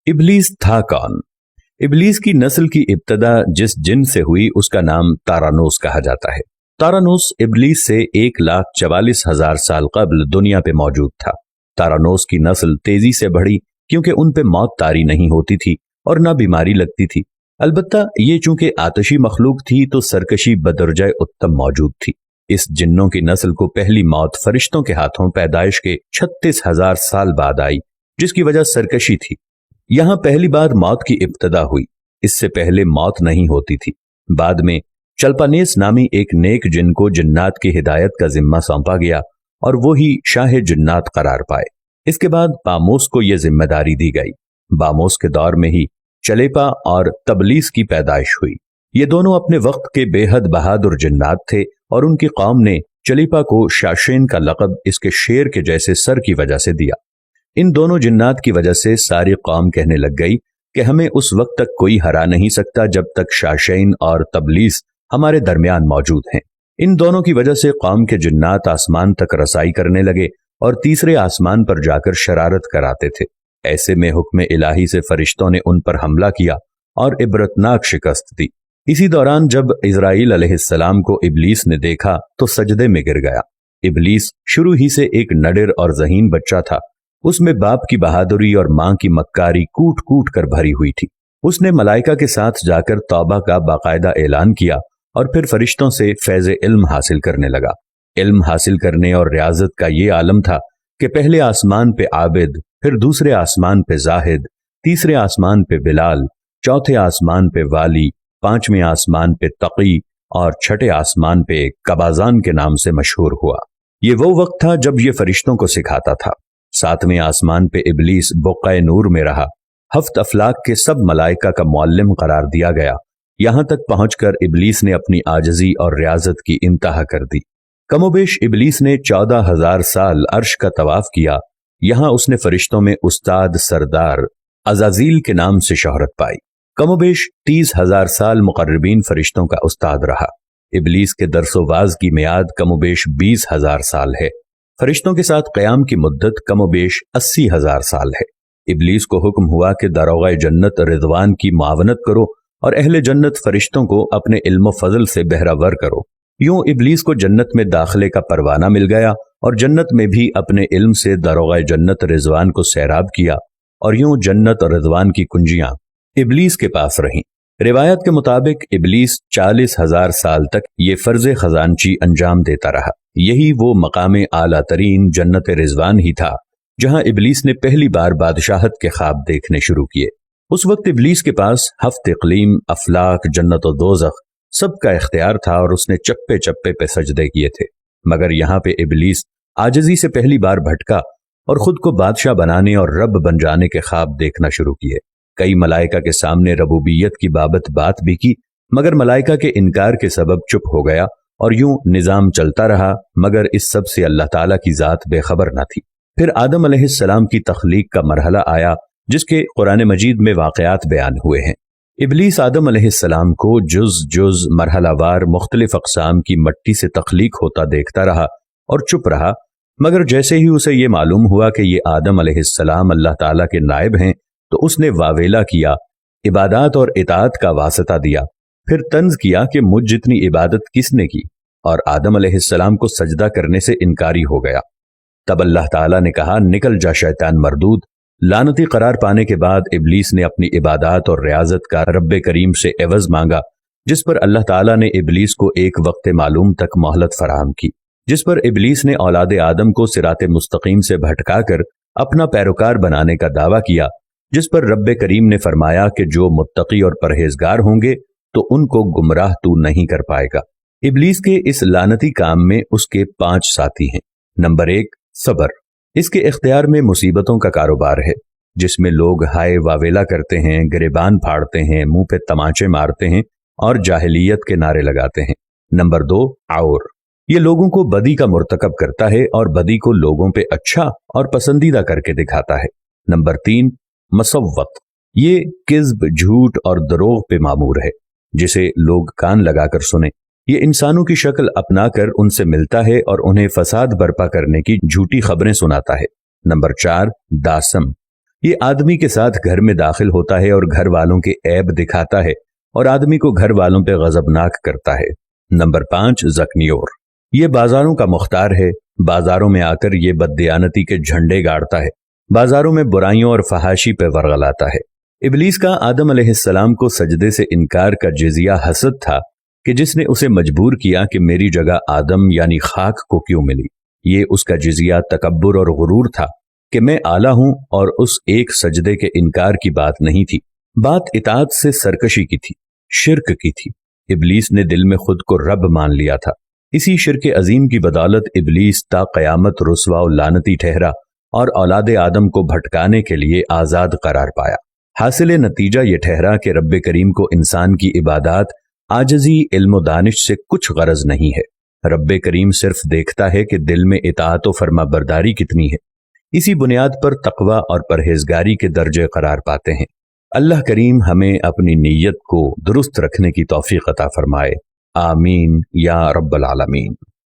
इब्लीस था कौन? इब्लीस की नस्ल की इब्तदा जिस जिन से हुई उसका नाम तारानोस कहा जाता है। तारानोस इब्लीस से 1,44,000 साल कबल दुनिया पे मौजूद था। तारानोस की नस्ल तेजी से बढ़ी क्योंकि उन पे मौत तारी नहीं होती थी और ना बीमारी लगती थी। अलबत्ता ये चूंकि आतशी मखलूक थी तो सरकशी बदरजा उत्तम मौजूद थी। इस जिन्नों की नस्ल को पहली मौत फरिश्तों के हाथों पैदाइश के 36,000 साल बाद आई, जिसकी वजह सरकशी थी। यहां पहली बार मौत की इब्तदा हुई। इससे पहले मौत नहीं होती थी। बाद में चल्पानेस नामी एक नेक जिन को जिन्नात की हिदायत का जिम्मा सौंपा गया और वो ही शाह जिन्नात करार पाए। इसके बाद बामोस को यह जिम्मेदारी दी गई। बामोस के दौर में ही चलेपा और तबलीस की पैदाइश हुई। ये दोनों अपने वक्त के बेहद बहादुर जिन्नात थे और उनकी कौम ने चलेपा को शाशेन का लक़ब इसके शेर के जैसे सर की वजह से दिया। इन दोनों जिन्नात की वजह से सारी कौम कहने लग गई कि हमें उस वक्त तक कोई हरा नहीं सकता जब तक शाशेन और तबलीस हमारे दरमियान मौजूद हैं। इन दोनों की वजह से कौम के जिन्नात आसमान तक रसाई करने लगे और तीसरे आसमान पर जाकर शरारत कराते थे। ऐसे में हुक्म इलाही से फरिश्तों ने उन पर हमला किया और इबरतनाक शिकस्त दी। इसी दौरान जब इजराइल अलैहिस्सलाम को इब्लीस ने देखा तो सजदे में गिर गया। इब्लीस शुरू ही से एक नडिर और ज़हीन बच्चा था। उसमें बाप की बहादुरी और मां की मक्कारी कूट कूट कर भरी हुई थी। उसने मलाइका के साथ जाकर तौबा का बाकायदा ऐलान किया और फिर फरिश्तों से फैज़ इल्म हासिल करने लगा। इल्म हासिल करने और रियाजत का ये आलम था कि पहले आसमान पे आबिद, फिर दूसरे आसमान पे जाहिद, तीसरे आसमान पे बिलाल, चौथे आसमान पे वाली, पांचवें आसमान पे तकी और छठे आसमान पे कबाजान के नाम से मशहूर हुआ। ये वो वक्त था जब ये फरिश्तों को सिखाता था। सातवें आसमान पे इब्लीस बुक़्क़ाए नूर में रहा। हफ्त अफलाक के सब मलाइका का मुअल्लिम करार दिया गया। यहां तक पहुंचकर इब्लीस ने अपनी आजजी और रियाजत की इंतहा कर दी। कमोबेश इब्लीस ने 14,000 साल अर्श का तवाफ किया। यहां उसने फरिश्तों में उस्ताद सरदार अज़ाज़ील के नाम से शोहरत पाई। कमोबेश 30,000 साल मुक़र्रबीन फरिश्तों का उस्ताद रहा। इब्लीस के दरसोवाज की मियाद कमोबेश 20,000 साल है। फरिश्तों के साथ क़याम की मुद्दत कमोबेश 80,000 साल है। इब्लीस को हुक्म हुआ कि दारोगा जन्नत रिज़वान की मुआवनत करो और अहले जन्नत फरिश्तों को अपने इल्म फजल से बहरावर करो। यूं इब्लीस को जन्नत में दाखिले का परवाना मिल गया और जन्नत में भी अपने इल्म से दारोगा जन्नत रिज़वान को सैराब किया और यूं जन्नत और रिज़वान की कुंजियां इब्लीस के पास रहीं। रिवायत के मुताबिक इब्लीस 40,000 साल तक ये फर्ज खजानची अंजाम देता रहा। यही वो मकाम आला तरीन जन्नत रिज़वान ही था जहां इब्लीस ने पहली बार बादशाहत के ख्वाब देखने शुरू किए। उस वक्त इब्लीस के पास हफ्त इक़लीम, अफलाक, जन्नत और दोज़ख सबका इख्तियार था और उसने चप्पे चप्पे पे सजदे किए थे। मगर यहाँ पे इब्लीस आजिज़ी से पहली बार भटका और खुद को बादशाह बनाने और रब बन जाने के ख्वाब देखना शुरू किए। कई मलाइका के सामने रबूबियत की बाबत बात भी की, मगर मलाइका के इनकार के सबब चुप हो गया और यूं निजाम चलता रहा। मगर इस सब से अल्लाह ताला की जात बेखबर न थी। फिर आदम अलैहिस्सलाम की तख्लीक का मरहला आया जिसके कुरान मजीद में वाक़यात बयान हुए हैं। इब्लीस आदम अलैहिस्सलाम को जुज जुज मरहलावार मुख्तलिफ अक़साम की मट्टी से तख्लीक होता देखता रहा और चुप रहा। मगर जैसे ही उसे ये मालूम हुआ कि ये आदम अलैहिस्सलाम अल्लाह ताला के नायब हैं तो उसने वावेला किया, इबादत और इताअत का वास्ता दिया। फिर तंज किया कि मुझ जितनी इबादत किसने की, और आदम अलैहिस्सलाम को सजदा करने से इनकारी हो गया। तब अल्लाह ताला ने कहा, निकल जा शैतान मरदूद। लानती करार पाने के बाद इब्लीस ने अपनी इबादत और रियाजत का रब्बे करीम से एवज मांगा, जिस पर अल्लाह ताला ने इब्लीस को एक वक्त मालूम तक मोहलत फराहम की, जिस पर इब्लीस ने औलाद आदम को सिराते मुस्तकीम से भटकाकर अपना पैरोकार बनाने का दावा किया, जिस पर रब्बे करीम ने फरमाया कि जो मुत्तकी और परहेजगार होंगे तो उनको गुमराह तू नहीं कर पाएगा। इब्लीस के इस लानती काम में उसके 5 साथी हैं। नंबर 1, सब्र। इसके इख्तियार में मुसीबतों का कारोबार है, जिसमें लोग हाय वावेला करते हैं, गिरेबान फाड़ते हैं, मुंह पे तमाचे मारते हैं और जाहिलियत के नारे लगाते हैं। नंबर 2, और ये लोगों को बदी का मुर्तकब करता है और बदी को लोगों पे अच्छा और पसंदीदा करके दिखाता है। नंबर 3, मसव्वत। ये किज़्ब, झूठ और दरोग पे मामूर है, जिसे लोग कान लगाकर सुने। ये इंसानों की शक्ल अपनाकर उनसे मिलता है और उन्हें फसाद बर्पा करने की झूठी खबरें सुनाता है। नंबर 4, दासम। یہ آدمی کے ساتھ گھر میں داخل ہوتا ہے اور گھر والوں کے عیب دکھاتا ہے اور آدمی کو گھر والوں پہ غضبناک کرتا ہے۔ نمبر 5 ذکنیور، یہ بازاروں کا مختار ہے۔ بازاروں میں آ کر یہ بددیانتی کے جھنڈے گاڑتا ہے، بازاروں میں برائیوں اور فحاشی پہ ورغلاتا ہے۔ ابلیس کا آدم علیہ السلام کو سجدے سے انکار کا جزیہ حسد تھا کہ جس نے اسے مجبور کیا کہ میری جگہ آدم یعنی خاک کو کیوں ملی۔ یہ اس کا جزیہ تکبر اور غرور تھا کہ میں اعلیٰ ہوں، اور اس ایک سجدے کے انکار کی بات نہیں تھی، بات اطاعت سے سرکشی کی تھی، شرک کی تھی۔ ابلیس نے دل میں خود کو رب مان لیا تھا۔ اسی شرک عظیم کی بدولت ابلیس تا قیامت رسوا و لعنتی ٹھہرا اور اولاد آدم کو بھٹکانے کے لیے آزاد قرار پایا۔ حاصل نتیجہ یہ ٹھہرا کہ رب کریم کو انسان کی عبادات، عاجزی، علم و دانش سے کچھ غرض نہیں ہے۔ رب کریم صرف دیکھتا ہے کہ دل میں اطاعت و فرما برداری کتنی ہے۔ اسی بنیاد پر تقوی اور پرہیزگاری کے درجے قرار پاتے ہیں۔ اللہ کریم ہمیں اپنی نیت کو درست رکھنے کی توفیق عطا فرمائے، آمین یا رب العالمین۔